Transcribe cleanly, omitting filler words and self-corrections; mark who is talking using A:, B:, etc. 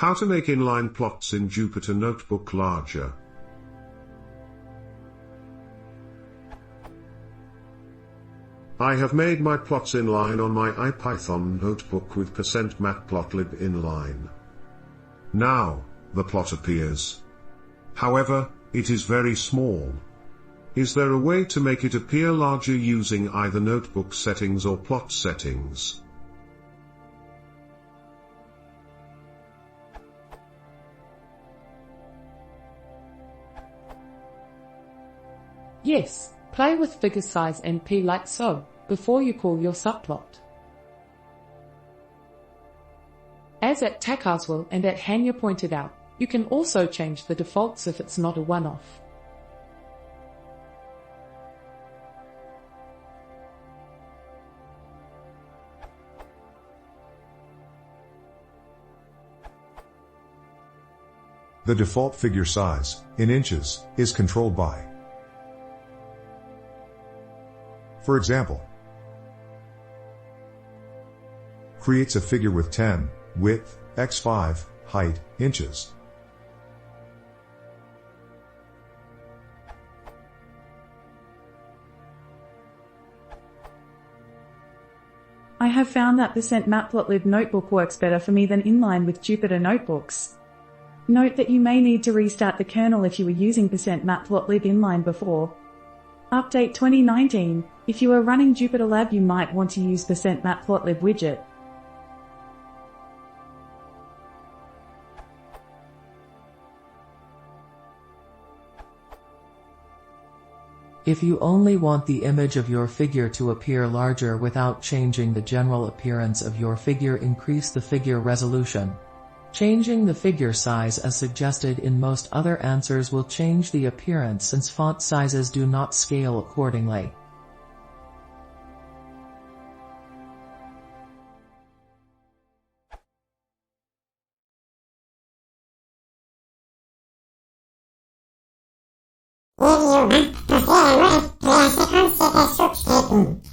A: How to make inline plots in Jupyter Notebook larger. I have made my plots inline on my ipython notebook with %matplotlib inline. Now, the plot appears. However, it is very small. Is there a way to make it appear larger using either notebook settings or plot settings?
B: Yes, play with figure size and P like so, before you call your subplot. As at Takaswell and at Hanya pointed out, you can also change the defaults if it's not a one-off.
C: The default figure size, in inches, is controlled by. For example, creates a figure with 10, width, x5, height, inches.
D: I have found that %matplotlib notebook works better for me than inline with Jupyter Notebooks. Note that you may need to restart the kernel if you were using %matplotlib inline before. Update 2019, if you are running Jupyter Lab you might want to use %matplotlib widget.
E: If you only want the image of your figure to appear larger without changing the general appearance of your figure, increase the figure resolution. Changing the figure size as suggested in most other answers will change the appearance since font sizes do not scale accordingly.
F: If you want to hear more classic concept structure